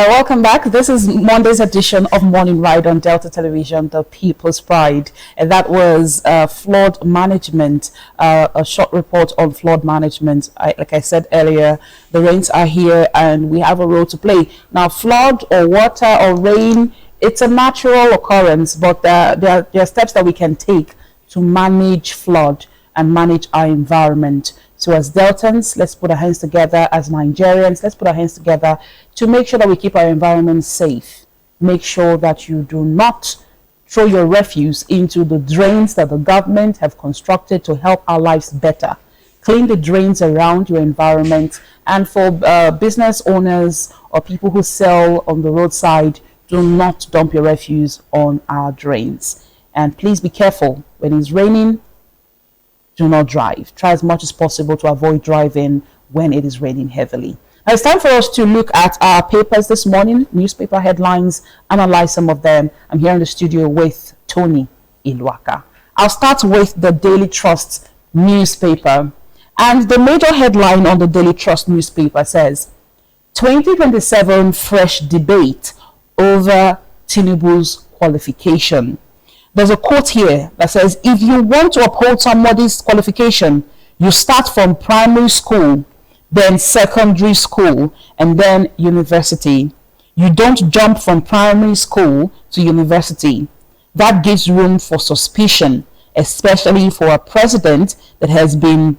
Welcome back. This is Monday's edition of Morning Ride on Delta Television, the People's Pride. And that was flood management, a short report on flood management. Like I said earlier, the rains are here and we have a role to play. Now, flood or water or rain, it's a natural occurrence, but there are steps that we can take to manage flood and manage our environment. So as Deltans, let's put our hands together. As Nigerians, let's put our hands together to make sure that we keep our environment safe. Make sure that you do not throw your refuse into the drains that the government have constructed to help our lives better. Clean the drains around your environment. And for business owners or people who sell on the roadside, do not dump your refuse on our drains. And please be careful when it's raining. Do not drive. Try as much as possible to avoid driving when it is raining heavily. Now it's time for us to look at our papers this morning, newspaper headlines, analyze some of them. I'm here in the studio with Tony Iluaka. I'll start with the Daily Trust newspaper. And the major headline on the Daily Trust newspaper says, 2027 fresh debate over Tinubu's qualification. There's a quote here that says, if you want to uphold somebody's qualification, you start from primary school, then secondary school, and then university. You don't jump from primary school to university. That gives room for suspicion, especially for a president that has been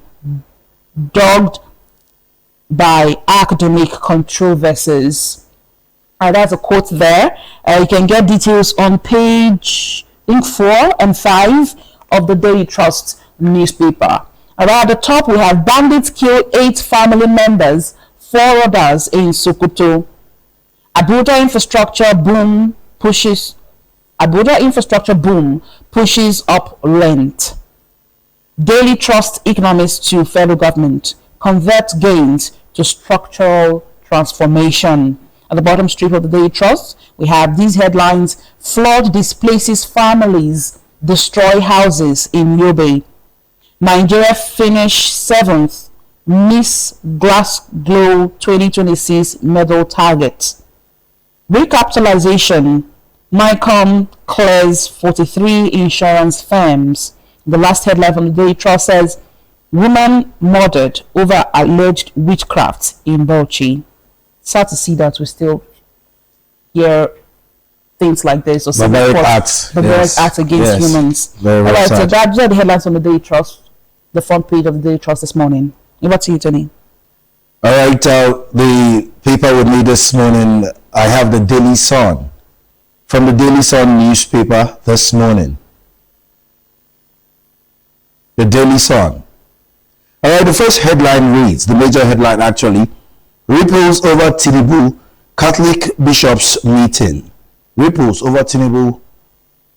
dogged by academic controversies. That's a quote there. You can get details on page 4 and 5 of the Daily Trust newspaper. At the top, we have bandits kill 8 family members, 4 others in Sokoto. Abuja infrastructure boom pushes up rent. Daily Trust economists to federal government convert gains to structural transformation. At the bottom strip of the Daily Trust, we have these headlines: flood displaces families, destroy houses in Yobe. Nigeria finish 7th, Miss Glasgow 2026 medal target. Recapitalization, NICOM clears 43 insurance firms. The last headline from the Daily Trust says, woman murdered over alleged witchcraft in Bauchi. Sad to see that we still hear things like this, or barbaric acts against humans. All right, so those are the headlines on the Daily Trust, the front page of the Daily Trust this morning. Over to you, Tony. All right, the paper with me this morning, I have the Daily Sun. From the Daily Sun newspaper this morning. The Daily Sun. All right, the first headline reads, the major headline actually, ripples over Tinubu Catholic Bishops meeting. Ripples over Tinubu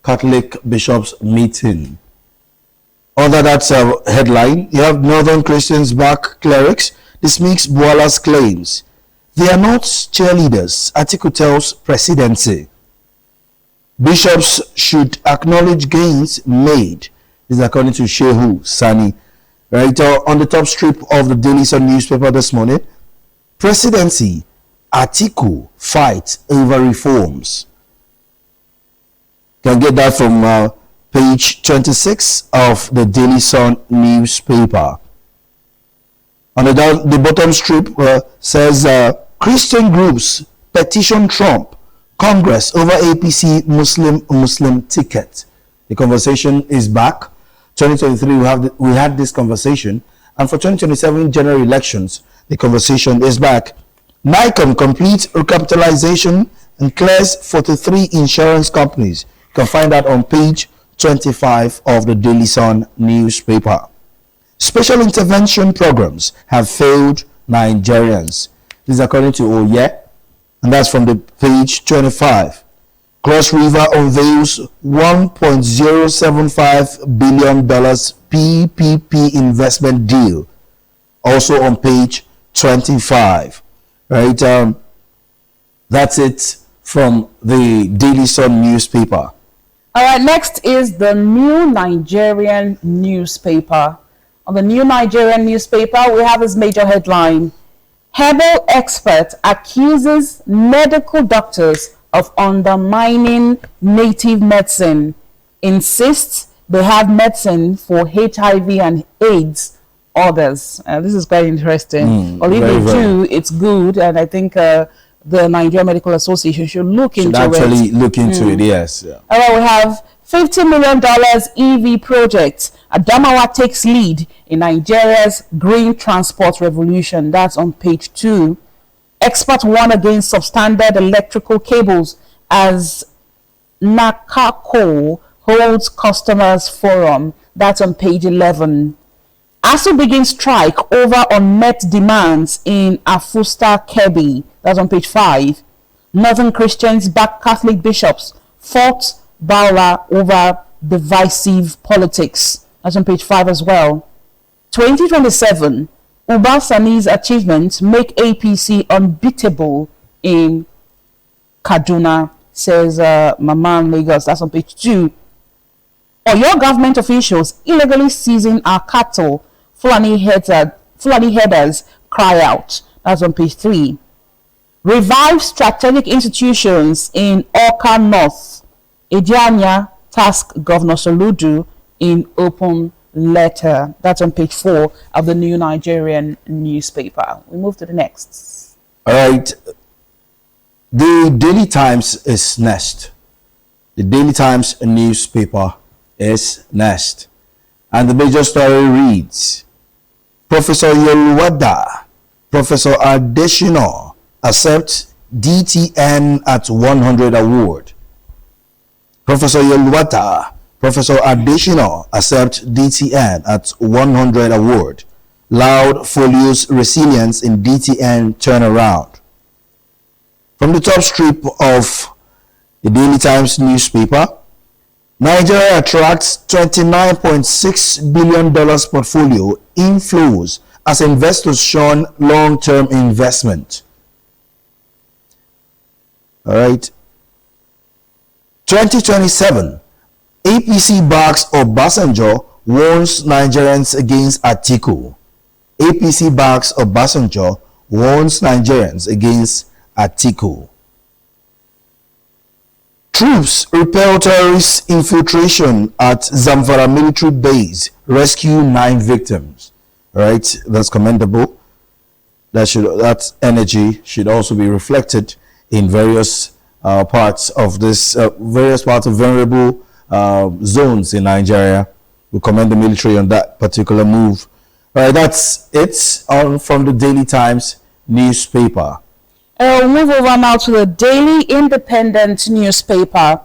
Catholic Bishops meeting. Under that headline, you have Northern Christians back clerics dismiss Bwala's claims. They are not cheerleaders, Atiku tells presidency. Bishops should acknowledge gains made. This is according to Shehu Sani. Right on the top strip of the Daily Sun newspaper this morning. Presidency, Atiku fight over reforms. You can get that from page 26 of the Daily Sun newspaper. On the bottom strip says Christian groups petition Trump Congress over APC Muslim ticket. The conversation is back. 2023 we had this conversation, and for 2027 general elections the conversation is back. NICOM completes recapitalization and clears 43 insurance companies. You can find that on page 25 of the Daily Sun newspaper. Special intervention programs have failed Nigerians. This is according to Oye, and that's from the page 25. Cross River unveils $1.075 billion PPP investment deal. Also on page 25. Right, that's it from the Daily Sun newspaper. All right, next is the New Nigerian newspaper. On the New Nigerian newspaper, we have this major headline: Herbal expert accuses medical doctors of undermining native medicine, insists they have medicine for HIV and AIDS. Others. This is quite interesting. Or if they do, it's good, and I think the Nigerian Medical Association should look into it. Actually look into it, yes. Yeah. All right, we have $50 million EV project. Adamawa takes lead in Nigeria's green transport revolution. That's on page 2. Expert warn against substandard electrical cables as Nakako holds customers forum. That's on page 11. ASU begins strike over unmet demands in Afusta Kebbi. That's on page 5. Northern Christians back Catholic bishops fought Bawla over divisive politics. That's on page 5 as well. 2027, Uba Sani's achievements make APC unbeatable in Kaduna, says Maman Lagos. That's on page 2. Or your government officials illegally seizing our cattle, Fulani headers cry out. That's on page 3. Revive strategic institutions in Awka North. Ejanya task Governor Soludo in open letter. That's on page 4 of the New Nigerian newspaper. We move to the next. All right. The Daily Times is next. The Daily Times newspaper is next. And the major story reads, Professor Yoluwada, Professor Adeshino accepts DTN at 100 award. Professor Yoluwada, Professor Adeshino accepts DTN at 100 award. Loud folio's resilience in DTN turnaround. From the top strip of the Daily Times newspaper, Nigeria attracts $29.6 billion portfolio inflows as investors shun long-term investment. All right. 2027, APC backs Obasanjo, warns Nigerians against Atiku. APC backs Obasanjo, warns Nigerians against Atiku. Troops repel terrorist infiltration at Zamfara military base, rescue 9 victims. All right, that's commendable. That energy should also be reflected in various parts of vulnerable zones in Nigeria. We commend the military on that particular move. All right, that's it from the Daily Times newspaper. We'll move over now to the Daily Independent newspaper.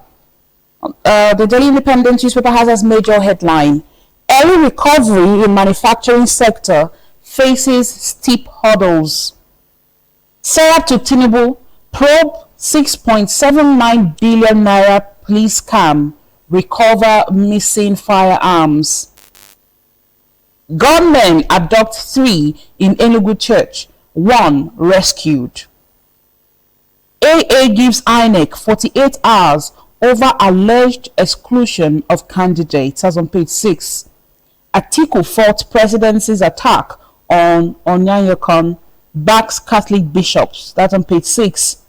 The Daily Independent newspaper has as major headline, early recovery in manufacturing sector faces steep hurdles. Sarah to Tinubu, probe 6.79 billion naira police scam, recover missing firearms. Gunmen abduct 3 in Enugu church, 1 rescued. AA gives INEC 48 hours over alleged exclusion of candidates. As on page 6. Atiku fought presidency's attack on Onyanyekon, backs Catholic bishops. That's on page 6.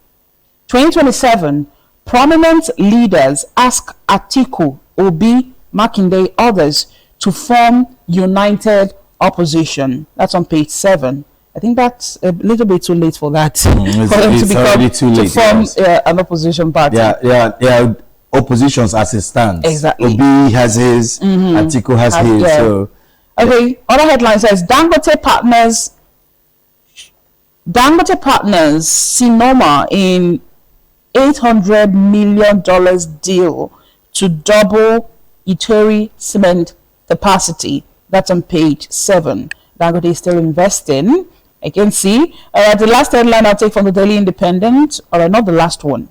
2027, prominent leaders ask Atiku, Obi, Makinde, others to form united opposition. That's on page 7. I think that's a little bit too late for that. For them to form an opposition party. Yeah. Oppositions as it stands. Exactly. Obi has his, Atiku has his. Yeah. So. Okay, other headline says Dangote partners Sinoma in $800 million deal to double Itori cement capacity. That's on page 7. Dangote is still investing. I can see. The last headline I'll take from the Daily Independent, or not the last one.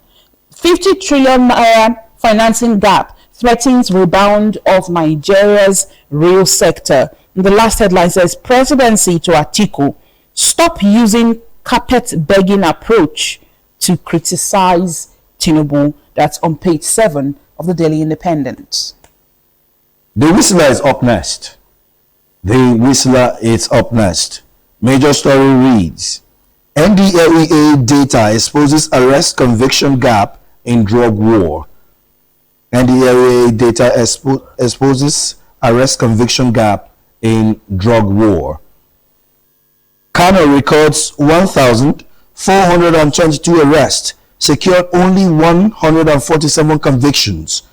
50 trillion naira financing gap threatens rebound of Nigeria's real sector. And the last headline says, Presidency to Atiku, stop using carpet begging approach to criticize Tinubu. That's on page 7 of the Daily Independent. The Whistler is up next. Major story reads, NDLEA data exposes arrest conviction gap in drug war. NDLEA data exposes arrest conviction gap in drug war. Kano records 1,422 arrests, secured only 147 convictions.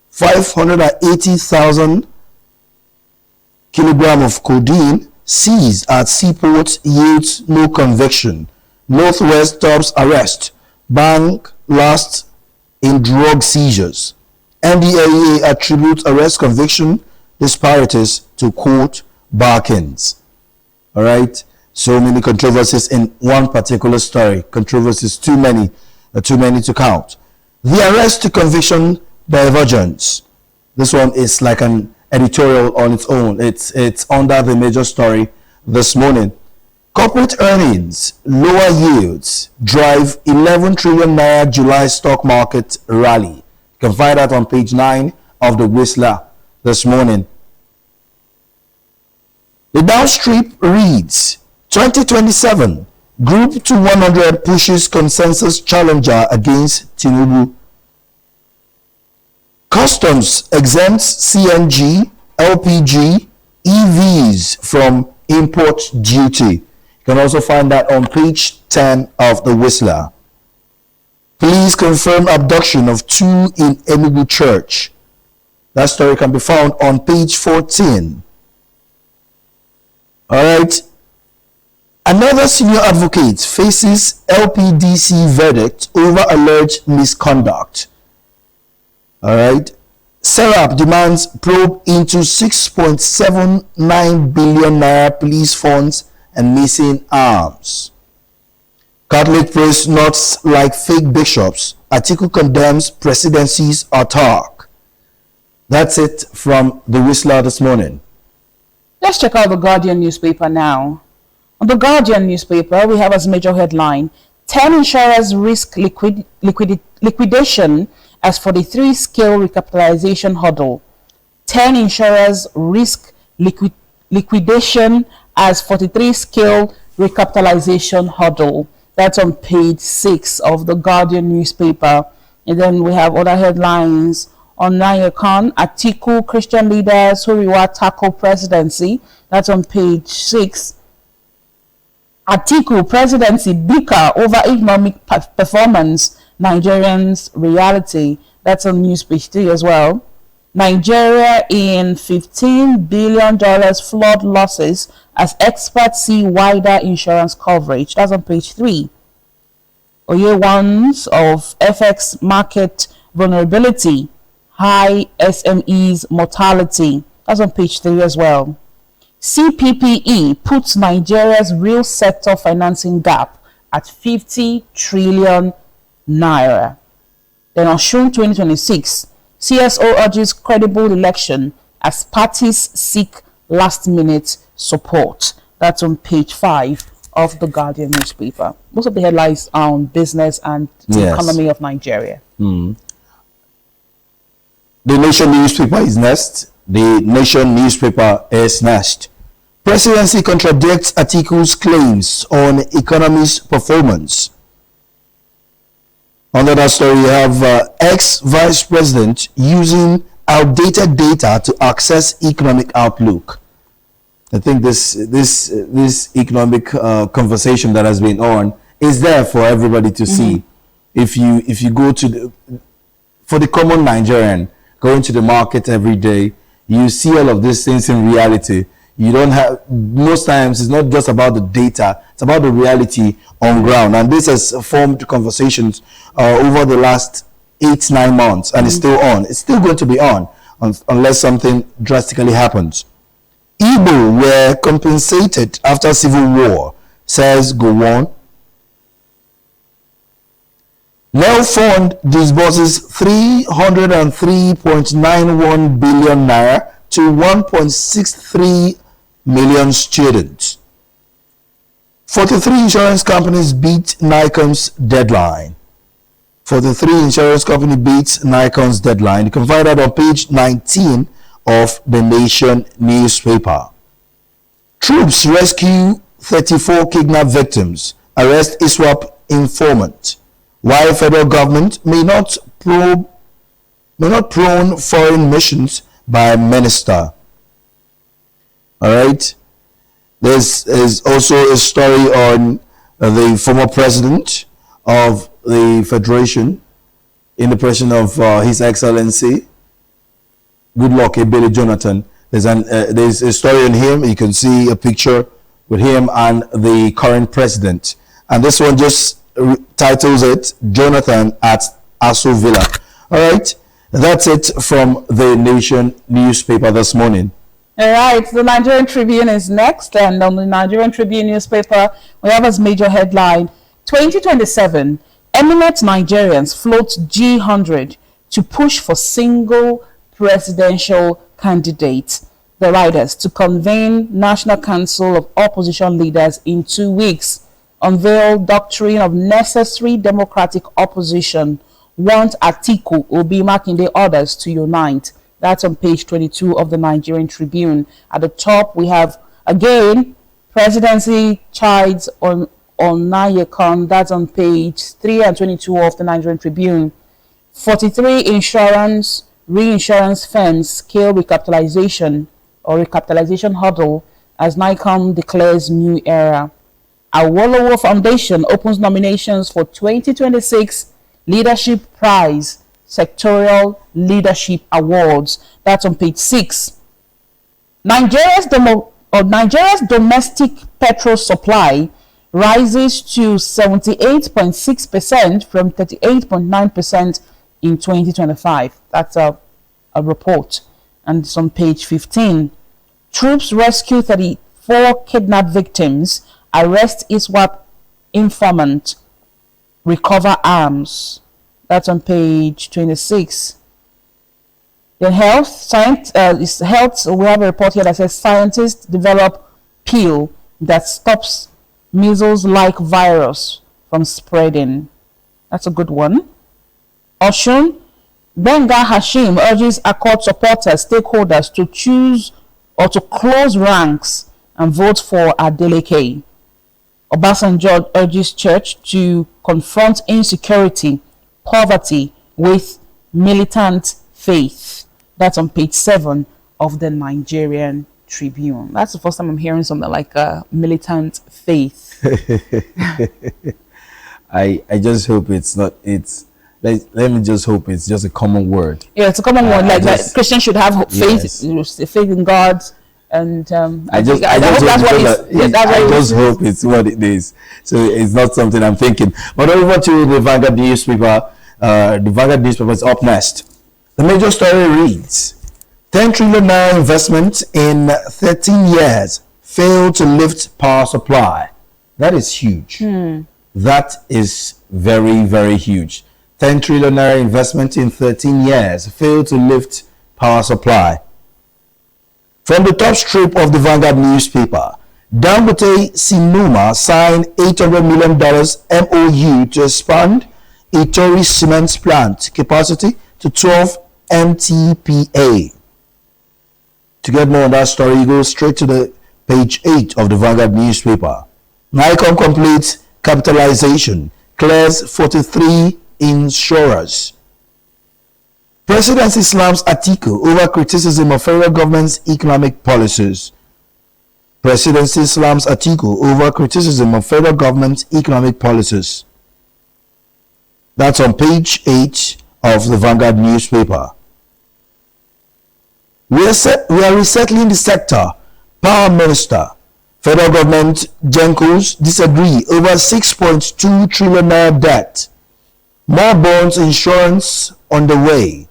580,000 kilograms of codeine seized at seaport yields no conviction. Northwest tops arrest. Bank last in drug seizures. NDLEA attributes arrest conviction disparities to court bargains. All right. So many controversies in one particular story. Controversies too many to count. The arrest to conviction divergence. This one is like an editorial on its own. It's under the major story this morning. Corporate earnings, lower yields drive 11 trillion naira July stock market rally. You can find that on page 9 of the Whistler this morning. The downstrip reads 2027 Group to 100 pushes consensus challenger against Tinubu. Customs exempts CNG, LPG, EVs from import duty. You can also find that on page 10 of the Whistler. Police confirm abduction of 2 in Enugu Church. That story can be found on page 14. All right. Another senior advocate faces LPDC verdict over alleged misconduct. All right. Serap demands probe into 6.79 billion naira police funds and missing arms. Catholic priest not like fake bishops. Atiku condemns presidency's attack. That's it from the Whistler this morning. Let's check out the Guardian newspaper now. On the Guardian newspaper, we have as major headline, 10 insurers risk liquidation as 43 scale recapitalization hurdle. 10 insurers risk liquidation as 43 scale recapitalization hurdle. That's on page 6 of the Guardian newspaper. And then we have other headlines on Naya Khan, Atiku, Christian leaders who reward tackle presidency. That's on page 6. Atiku, presidency, bicker over economic performance, Nigerians' reality. That's on news page 3 as well. Nigeria in $15 billion flood losses as experts see wider insurance coverage. That's on page 3. Oye warns of FX market vulnerability, high SMEs mortality. That's on page 3 as well. CPPE puts Nigeria's real sector financing gap at 50 trillion naira. Then on June 2026, CSO urges credible election as parties seek last-minute support. That's on page 5 of the Guardian newspaper. Most of the headlines are on business and the economy of Nigeria. The Nation newspaper is next. The Nation newspaper is next. Presidency contradicts Atiku's claims on economy's performance. Under that story, you have ex-vice president using outdated data to access economic outlook. I think this economic conversation that has been on is there for everybody to see. If you go to for the common Nigerian going to the market every day, you see all of these things in reality. You don't have, most times it's not just about the data, it's about the reality on ground. And this has formed conversations over the last 8-9 months, and it's still on. It's still going to be on unless something drastically happens. Igbo were compensated after civil war, says Gowon. Nel Fund disburses 303.91 billion naira to 1.63 million students. 43 insurance companies beat Nikon's deadline. 43 insurance company beats Nikon's deadline. You can find that on page 19 of the Nation newspaper. Troops rescue 34 kidnap victims. arrest ISWAP informant. Why federal government may not prone foreign missions by minister. All right. This is also a story on the former president of the Federation, in the person of His Excellency Goodluck Ebele Jonathan. There's a story on him. You can see a picture with him and the current president. And this one just titles it Jonathan at Aso Villa. All right. That's it from the Nation newspaper this morning. All right, the Nigerian Tribune is next, and on the Nigerian Tribune newspaper, we have as major headline, 2027, eminent Nigerians float G100 to push for single presidential candidate. The riders to convene National Council of Opposition Leaders in 2 weeks, unveil doctrine of necessary democratic opposition, want Atiku, Obi, Makinde others to unite. That's on page 22 of the Nigerian Tribune. At the top, we have, again, presidency chides on Nayekon. That's on page 3 and 22 of the Nigerian Tribune. 43 reinsurance firms scale recapitalization hurdle as NICOM declares new era. Awolowo Foundation opens nominations for 2026 Leadership Prize Sectorial Leadership Awards. That's on page 6. Nigeria's domestic petrol supply rises to 78.6% from 38.9% in 2025. That's a report, and it's on page 15. Troops rescue 34 kidnapped victims, arrest ISWAP informant, recover arms. That's on page 26. Then health, we have a report here that says scientists develop pill that stops measles-like virus from spreading. That's a good one. Oshun, Benga Hashim urges Accord supporters, stakeholders to choose or to close ranks and vote for Adeleke. Obasanjo urges church to confront insecurity, poverty with militant faith. That's on page 7 of the Nigerian Tribune. That's the first time I'm hearing something like militant faith. I just hope it's not. Let me just hope it's just a common word. Yeah, it's a common word. Like that Christians should have faith, yes, faith in God, and I just hope it's what it is. So it's not something I'm thinking. But over to the Vanguard newspaper. The Vanguard newspaper is up next. The major story reads: 10 trillion naira investment in 13 years failed to lift power supply. That is huge. That is very, very huge. 10 trillion naira investment in 13 years failed to lift power supply. From the top strip of the Vanguard newspaper, Dangote Sinoma signed $800 million MOU to expand Itori cement plant capacity to 12 MTPA. To get more on that story, you go straight to the page 8 of the Vanguard newspaper. NICOM completes capitalization, clears 43 insurers. Presidency slams Atiku over criticism of federal government's economic policies. Presidency slams Atiku over criticism of federal government's economic policies. That's on page 8 of the Vanguard newspaper. We are resettling the sector. Power Minister. Federal government Gencos disagree over 6.2 trillion naira debt. More bonds insurance on the way.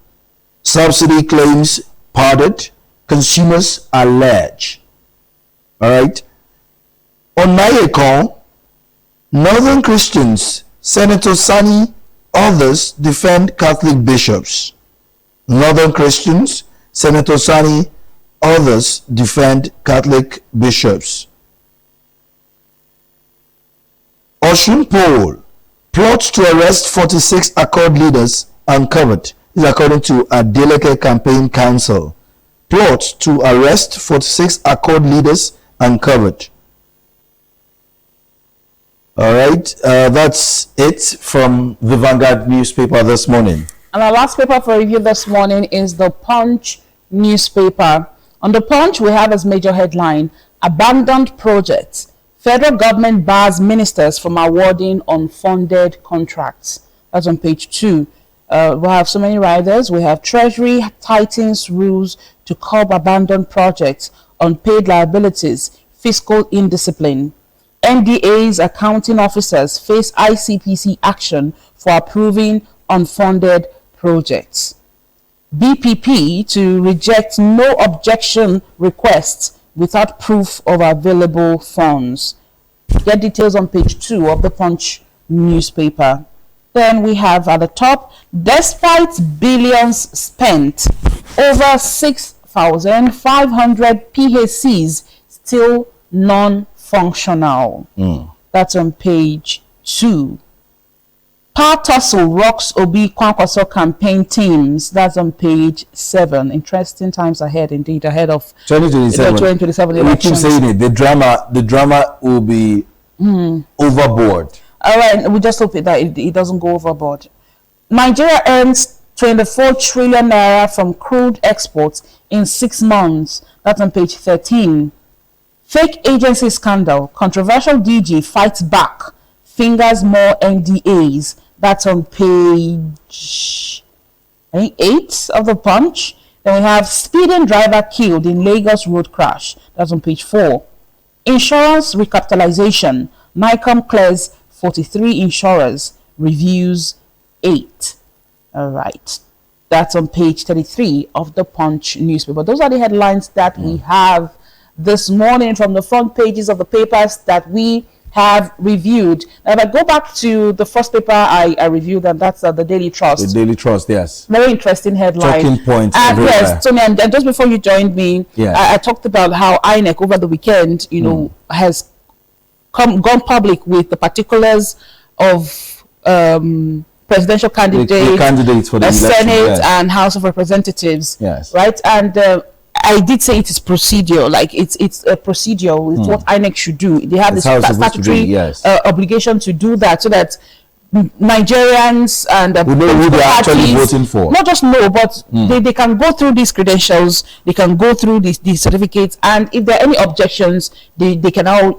Subsidy claims pardoned. Consumers allege. Alright. On Nayekon, Northern Christians, Senator Sani, others defend Catholic bishops. Northern Christians, Senator Sani, others defend Catholic bishops. Oshun poll plots to arrest 46 Accord leaders uncovered. This is according to Adeleke Campaign Council. Plots to arrest 46 Accord leaders uncovered. All right, that's it from the Vanguard newspaper this morning. And our last paper for review this morning is the Punch newspaper. On the Punch, we have as major headline, Abandoned Projects. Federal government bars ministers from awarding unfunded contracts. That's on page 2. We have so many riders. We have Treasury tightens rules to curb abandoned projects, unpaid liabilities, fiscal indiscipline. NDA's accounting officers face ICPC action for approving unfunded projects. BPP to reject no objection requests without proof of available funds. Get details on page 2 of the Punch newspaper. Then we have at the top, despite billions spent, over 6,500 PHCs still non-functional. That's on page 2. Power tussle rocks Obi Kwankwaso campaign teams. That's on page 7. Interesting times ahead, indeed, ahead of 2027 We elections. keep saying it. The drama will be overboard. All right, we just hope that it doesn't go overboard. Nigeria earns 24 trillion naira from crude exports in 6 months. That's on page 13. Fake agency scandal. Controversial DG fights back. Fingers more NDAs. That's on page 8 of the Punch. Then we have speeding driver killed in Lagos road crash. That's on page 4. Insurance recapitalization. NICOM clears 43 insurers. Reviews 8. All right. That's on page 33 of the Punch newspaper. Those are the headlines that we have this morning from the front pages of the papers that we have reviewed. Now, if I go back to the first paper I reviewed, and that's the Daily Trust. The Daily Trust, yes. Very interesting headline. Talking points And everywhere. yes, Tony, and just before you joined me, Yes. I talked about how INEC over the weekend, has gone public with the particulars of presidential candidates, The candidates for the election, Senate yes. and House of Representatives. Yes. Right, and I did say it is procedure, like it's a procedure. It's what INEC should do. They have That's this how it's supposed to be, statutory yes. obligation to do that, so that Nigerians and We know who political they're actually parties voting for. not just know, but they can go through these credentials, they can go through these certificates, and if there are any objections, they can now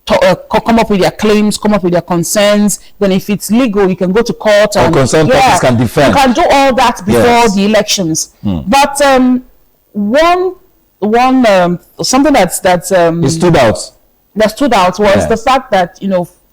come up with their claims, come up with their concerns. Then if it's legal, you can go to court and concerned parties can defend. You can do all that before Yes. the elections. But something that stood out was Yes. the fact that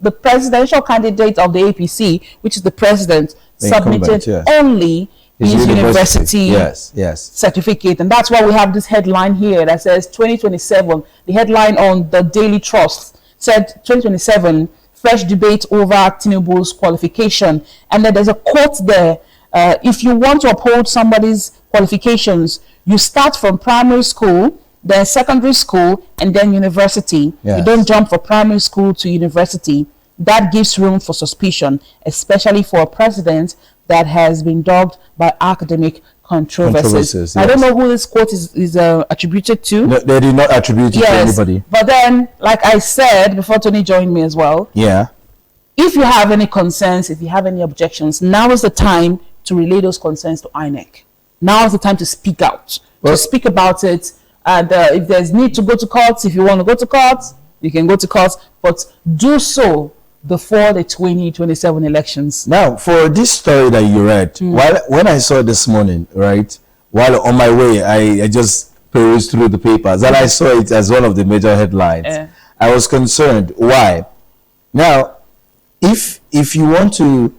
the presidential candidate of the APC, which is the president, The submitted incumbent, yes. only his university Yes. certificate. And that's why we have this headline here that says 2027. The headline on the Daily Trust said 2027 fresh debate over Tinubu's qualification. And then there's a quote there. If you want to uphold somebody's qualifications, you start from primary school, then secondary school, and then university. Yes. You don't jump from primary school to university. That gives room for suspicion, especially for a president that has been dogged by academic controversies. I don't know who this quote is attributed to. No, they did not attribute it to anybody. But then, like I said before Tony joined me as well, Yeah. if you have any concerns, if you have any objections, now is the time to relay those concerns to INEC. Now is the time to speak out, to speak about it. And if there's need to go to court, if you want to go to court, you can go to court, but do so before the 2027 elections. Now, for this story that you read, when I saw it this morning, right, while on my way, I just perused through the papers, and I saw it as one of the major headlines. I was concerned. Why? Now, if you want to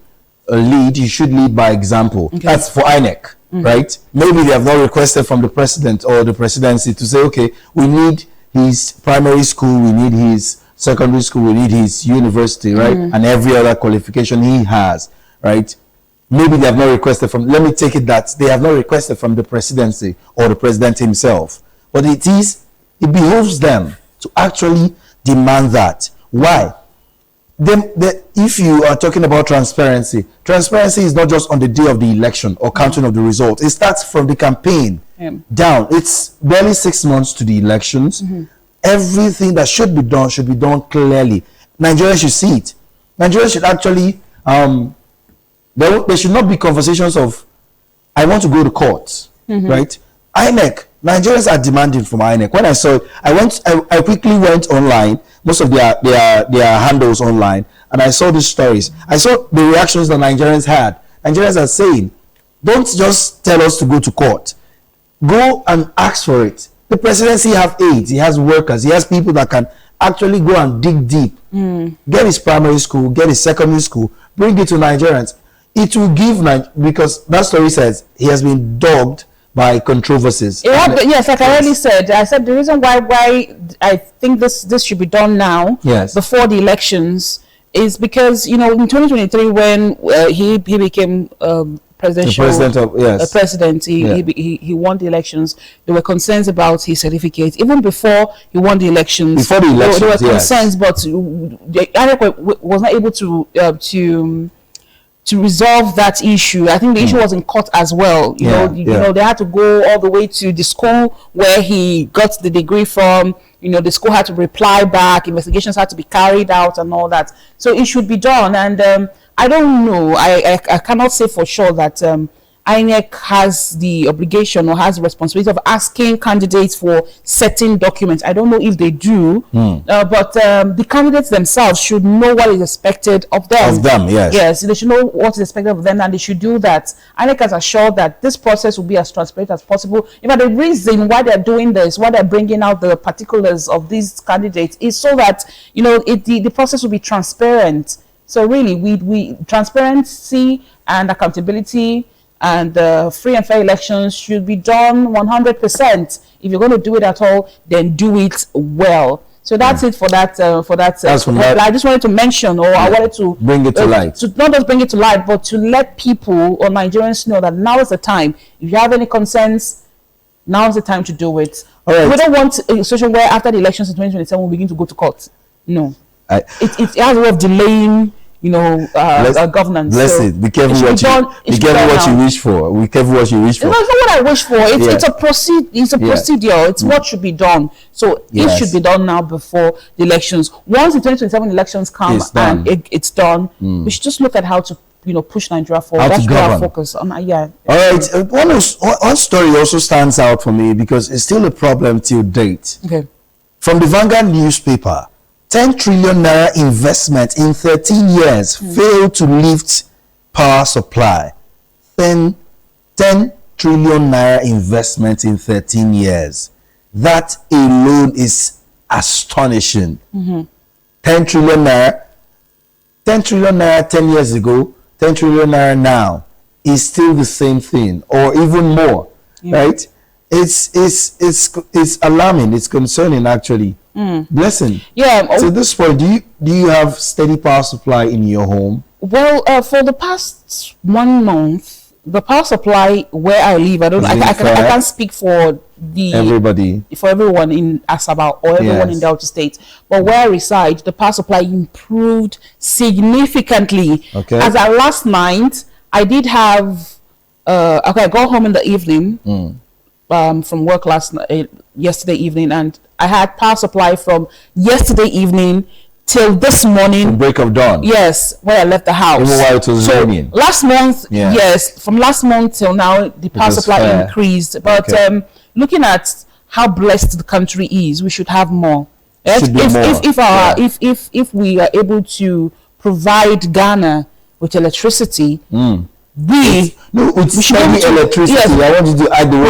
lead, you should lead by example. Okay. That's for INEC, right? Maybe they have not requested from the president or the presidency to say, okay, we need his primary school, we need his secondary school, we need his university, right? And every other qualification he has, right? Maybe they have not requested from, let me take it that they have not requested from the presidency or the president himself. But it behooves them to actually demand that. Why? If you are talking about transparency is not just on the day of the election or counting of the results. It starts from the campaign down. It's barely 6 months to the elections. Everything that should be done clearly. Nigerians should see it. Nigerians should actually, there should not be conversations of, I want to go to court, right? INEC, Nigerians are demanding from INEC. When I saw it, I quickly went online, most of their handles online, and I saw these stories. I saw the reactions that Nigerians had. Nigerians are saying, don't just tell us to go to court. Go and ask for it. The presidency have aides, he has workers, he has people that can actually go and dig deep. Get his primary school, get his secondary school, bring it to Nigerians. It will give, because that story says he has been dogged by controversies. Yes, like I already said, the reason why I think this should be done now, before the elections, is because, in 2023 when he became president, he won the elections. There were concerns about his certificate. Even before he won the elections, there were concerns, but the INEC was not able to resolve that issue. I think the issue was in court as well. You know, they had to go all the way to the school where he got the degree from. The school had to reply back. Investigations had to be carried out and all that. So it should be done. And I don't know. I cannot say for sure that INEC has the obligation or has the responsibility of asking candidates for certain documents. I don't know if they do, but the candidates themselves should know what is expected of them. Yes, they should know what is expected of them, and they should do that. INEC has assured that this process will be as transparent as possible. In fact, the reason why they're doing this, why they're bringing out the particulars of these candidates, is so that the process will be transparent. So really, we transparency and accountability and free and fair elections should be done 100%. If you're going to do it at all, then do it well. So that's it for that. I just wanted to mention, or I wanted to bring it to light. To not just bring it to light, but to let people or Nigerians know that now is the time. If you have any concerns, now is the time to do it. All right. We don't want a situation where after the elections in 2027 we begin to go to court. No, it has a way of delaying. Governance. Bless it. Be careful what you wish for. Be careful what you wish for. No, it's not what I wish for. It's a procedure. It's what should be done. So it should be done now before the elections. Once the 2027 elections come and it's done, we should just look at how to push Nigeria forward. That's where our focus on. All right. One story also stands out for me because it's still a problem till date. Okay. From the Vanguard newspaper. 10 trillion naira investment in 13 years failed to lift power supply. 10 trillion naira investment in 13 years. That alone is astonishing. 10 trillion naira 10 years ago, 10 trillion naira now is still the same thing or even more, right? It's alarming. It's concerning actually. Blessing. To this point, do you have steady power supply in your home? Well, for the past 1 month, the power supply where I live, I can't speak for everyone in Asaba or everyone in Delta State, but where I reside, the power supply improved significantly. Okay. As at last night, I did have I got home in the evening from work yesterday evening, and I had power supply from yesterday evening till this morning. The break of dawn. Yes, when I left the house. Even while it was raining. Last month, from last month till now, the power supply increased. But looking at how blessed the country is, we should have more. If we are able to provide Ghana with electricity, we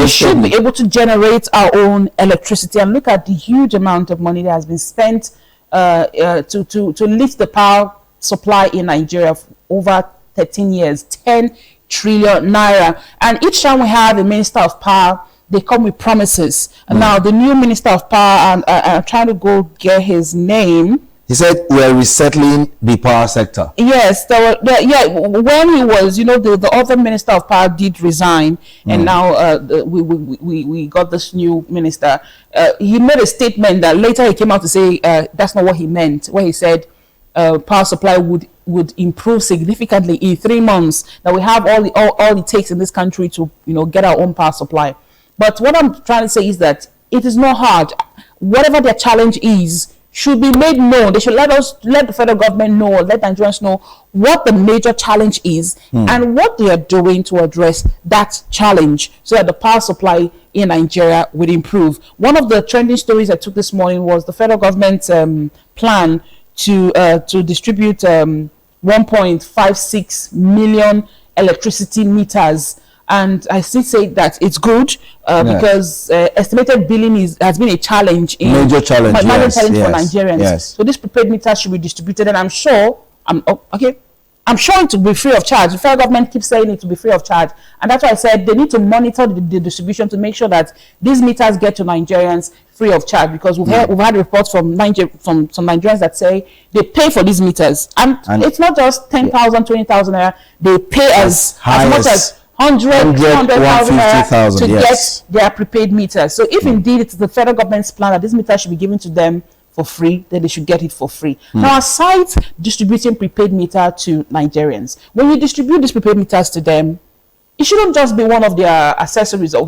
should be able to generate our own electricity. And look at the huge amount of money that has been spent to lift the power supply in Nigeria for over 13 years, 10 trillion naira. And each time we have a minister of power, they come with promises. And now the new minister of power, and I'm trying to go get his name. He said we're resettling the power sector. Yes, when he was, the other minister of power did resign, and now we got this new minister. He made a statement that later he came out to say that's not what he meant. Where he said power supply would improve significantly in 3 months. That we have all it takes in this country to get our own power supply. But what I'm trying to say is that it is not hard. Whatever their challenge is, should be made known. They should let the federal government know, let Nigerians know what the major challenge is and what they are doing to address that challenge so that the power supply in Nigeria would improve. One of the trending stories I took this morning was the federal government's plan to distribute 1.56 million electricity meters. And I still say that it's good because estimated billing has been a challenge, major challenge, for Nigerians. Yes. So this prepaid meters should be distributed, and I'm sure it will be free of charge. The federal government keeps saying it will be free of charge, and that's why I said they need to monitor the distribution to make sure that these meters get to Nigerians free of charge. Because we've had reports from some Nigerians that say they pay for these meters, and it's not just 10,000, 20,000 naira. They pay as much as 100,000 to get their prepaid meters. So if indeed it's the federal government's plan that this meter should be given to them for free, then they should get it for free. Now, aside distributing prepaid meter to Nigerians, when you distribute these prepaid meters to them, it shouldn't just be one of their accessories or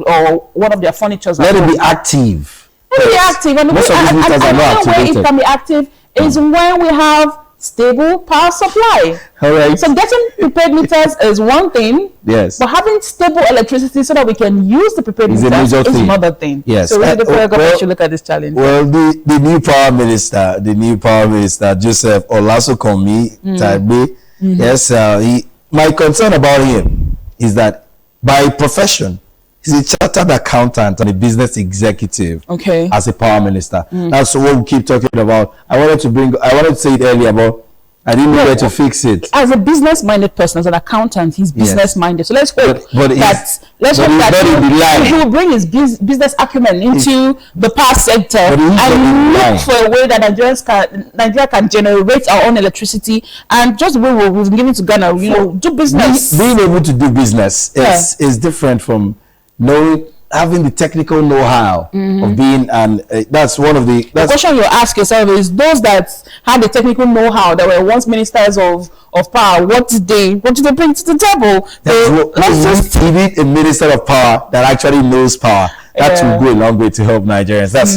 one of their furniture. Let it be active. Let it be active. And most of these meters are not the way it can be active is when we have stable power supply. All right. So getting prepaid meters is one thing. Yes. But having stable electricity so that we can use the prepaid meters is another thing. Yes. So really the federal government should look at this challenge. Well, the new power minister, Joseph Olasokomi Taibe, yes, my concern about him is that by profession, he's a chartered accountant and a business executive. Okay. As a power minister. That's what we keep talking about. I wanted to say it earlier, but I didn't know where to fix it. As a business-minded person, as an accountant, he's business-minded. So let's hope he will bring his business acumen into the power sector and look for a way that Nigeria can generate our own electricity, and just the way we've given to Ghana, do business. Being able to do business is different from having the technical know-how of being, and that's one of the question you ask yourself is, those that had the technical know-how that were once ministers of power, what did they bring to the table? You need a minister of power that actually knows power. That will go a long way to help Nigerians. That's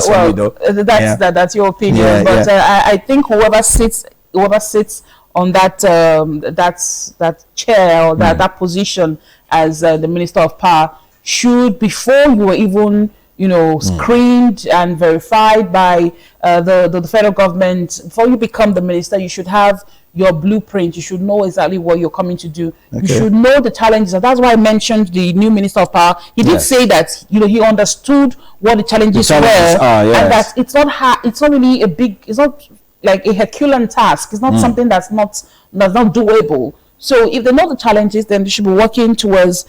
what we do. That's your opinion, but I think whoever sits on that chair or that position as the minister of power should, before you were even screened and verified by the federal government, before you become the minister, you should have your blueprint. You should know exactly what you're coming to do. You should know the challenges, and that's why I mentioned the new minister of power. He did say that he understood what the challenges were, and that it's not really it's not like a Herculean task. It's not something that's not doable. So if they know the challenges, then they should be working towards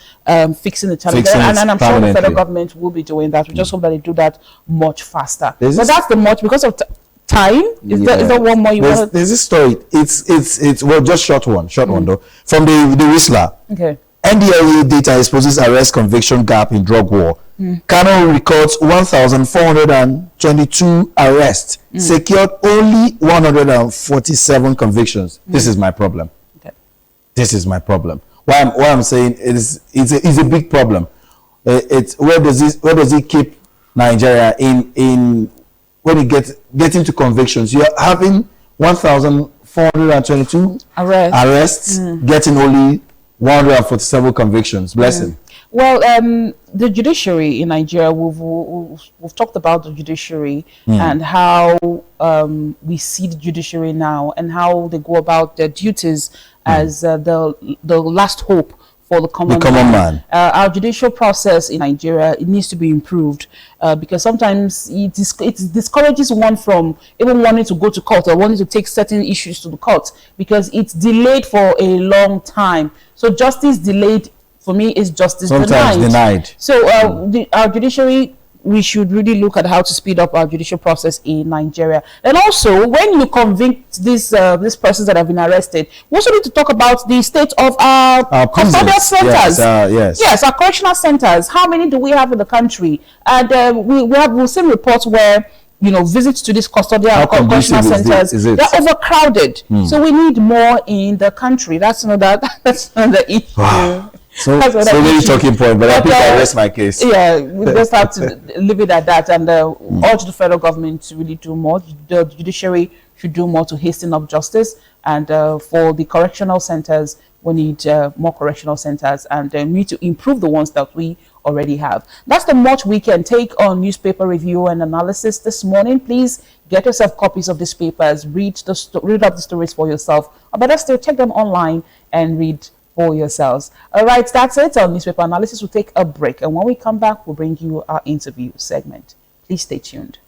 fixing the challenges. And I'm sure the federal government will be doing that. We just hope that they do that much faster. But that's the much, because of time. Is there one more you want? There's this story. It's just short one though. From the Whistler. Okay. NDLEA data exposes arrest conviction gap in drug war. Kano records 1,422 arrests, secured only 147 convictions. This is my problem. This is my problem. Why I'm saying it's a big problem. Where does it keep Nigeria in when it gets into convictions? You're having 1,422 arrests, getting only 147 convictions. Bless him. Well, the judiciary in Nigeria, we've talked about the judiciary and how we see the judiciary now and how they go about their duties as the last hope for the common man. Our judicial process in Nigeria, it needs to be improved because sometimes it discourages one from even wanting to go to court or wanting to take certain issues to the court because it's delayed for a long time. So justice delayed, for me, is justice denied. So our judiciary, we should really look at how to speed up our judicial process in Nigeria. And also, when you convict these persons that have been arrested, we also need to talk about the state of our custodial centers. Yes, our correctional centers. How many do we have in the country? And we've seen reports where visits to these custodial correctional centers, they're overcrowded. So we need more in the country. That's another issue. Wow. So, That's what I so many think. talking point, but I think I uh, rest my case. Yeah, we just have to leave it at that, and urge the federal government to really do more. The judiciary should do more to hasten up justice, and for the correctional centers, we need more correctional centers, and we need to improve the ones that we already have. That's the much we can take on newspaper review and analysis this morning. Please get yourself copies of these papers, read up the stories for yourself, or better still, check them online and read for yourselves. All right, that's it on newspaper analysis. We'll take a break, and when we come back, we'll bring you our interview segment. Please stay tuned.